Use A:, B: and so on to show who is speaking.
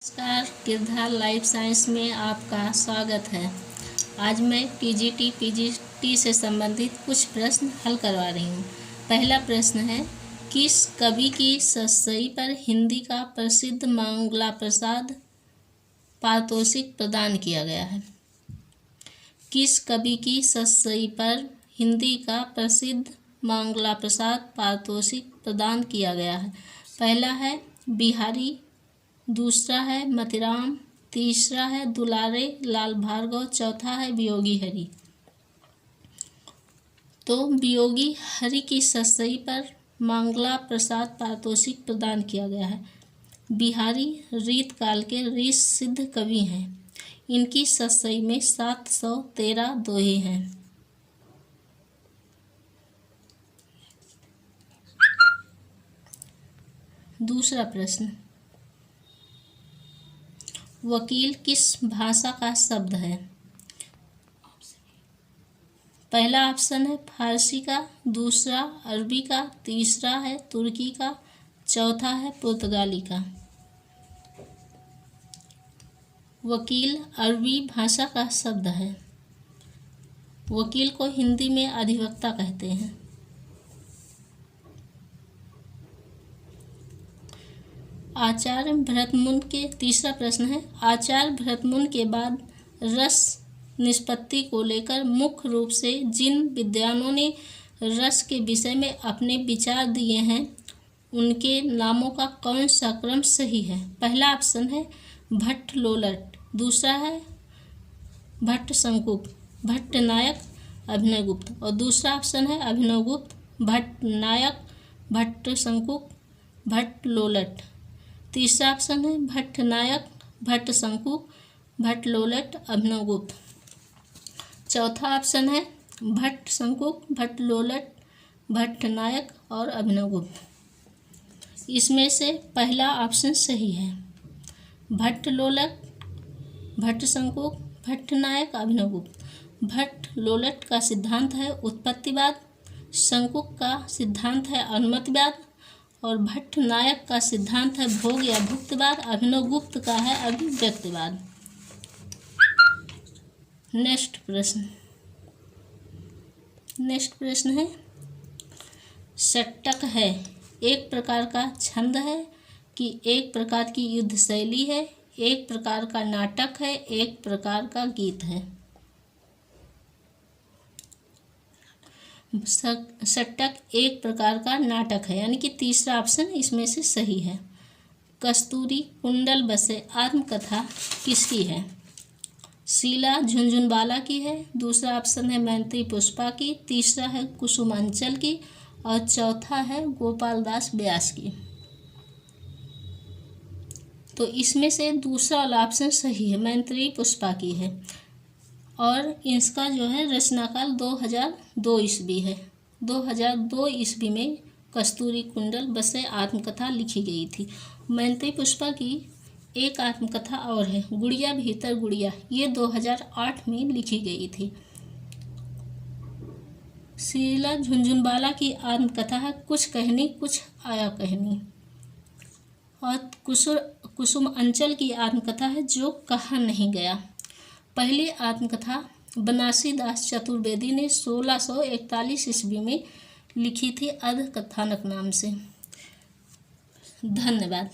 A: नमस्कार, Girdhar life science में आपका स्वागत है। आज मैं पीजीटी से संबंधित कुछ प्रश्न हल करवा रही हूँ। पहला प्रश्न है, किस कवि की सतसई पर हिंदी का प्रसिद्ध मंगला प्रसाद पारितोषिक प्रदान किया गया है? किस कवि की सतसई पर हिंदी का प्रसिद्ध मंगला प्रसाद पारितोषिक प्रदान किया गया है? पहला है बिहारी, दूसरा है मतिराम, तीसरा है दुलारे लाल भार्गव, चौथा है वियोगी हरि। तो वियोगी हरि की सतसई पर मंगला प्रसाद पारितोषिक प्रदान किया गया है। बिहारी रीत काल के ऋषि सिद्ध कवि हैं। इनकी सतसई में 713 दोहे हैं। दूसरा प्रश्न, वकील किस भाषा का शब्द है? पहला ऑप्शन है फारसी का, दूसरा अरबी का, तीसरा है तुर्की का, चौथा है पुर्तगाली का। वकील अरबी भाषा का शब्द है। वकील को हिंदी में अधिवक्ता कहते हैं। आचार्य भरतमुनि के तीसरा प्रश्न है, आचार्य भरतमुनि के बाद रस निष्पत्ति को लेकर मुख्य रूप से जिन विद्वानों ने रस के विषय में अपने विचार दिए हैं, उनके नामों का कौन सा क्रम सही है? पहला ऑप्शन है भट्ट लोलट, दूसरा है भट्ट शंकुक, भट्ट नायक, अभिनवगुप्त, और दूसरा ऑप्शन है अभिनवगुप्त, भट्ट नायक, भट्ट शंकुक, भट्ट लोलट। तीसरा ऑप्शन है भट्ट नायक, भट्ट शंकुक, भट्ट लोलट, अभिनवगुप्त। चौथा ऑप्शन है भट्ट शंकुक, भट्ट लोलट, भट्ट नायक और अभिनवगुप्त। इसमें से पहला ऑप्शन सही है। भट्ट लोलट, भट्ट शंकुक, भट्ट नायक, अभिनवगुप्त। भट्ट लोलट का सिद्धांत है उत्पत्तिवाद, शंकुक का सिद्धांत है अनुमतिवाद और भट्ट नायक का सिद्धांत है भोग या भुक्तिवाद। अभिनवगुप्त का है अभिव्यक्तिवाद। नेक्स्ट प्रश्न है, षट्क है एक प्रकार का छंद है कि एक प्रकार की युद्ध शैली है, एक प्रकार का नाटक है, एक प्रकार का गीत है? षट्क एक प्रकार का नाटक है, यानी कि तीसरा ऑप्शन इसमें से सही है। कस्तूरी कुंडल बसे आत्मकथा किसकी है? शीला झुनझुनवाला की है, दूसरा ऑप्शन है मैत्री पुष्पा की, तीसरा है कुसुम अंचल की और चौथा है गोपाल दास व्यास की। तो इसमें से दूसरा वाला ऑप्शन सही है, मैत्री पुष्पा की है और इसका जो है रचनाकाल 2002 ईस्वी है। 2002 ईस्वी में कस्तूरी कुंडल बसे आत्मकथा लिखी गई थी। मैत्री पुष्पा की एक आत्मकथा और है, गुड़िया भीतर गुड़िया, ये 2008 में लिखी गई थी। शीला झुनझुनवाला की आत्मकथा है कुछ कहनी कुछ आया कहनी और कुसुम अंचल की आत्मकथा है जो कहा नहीं गया। पहली आत्मकथा बनारसी दास चतुर्वेदी ने 1641 ईस्वी में लिखी थी, अर्ध कथानक नाम से। धन्यवाद।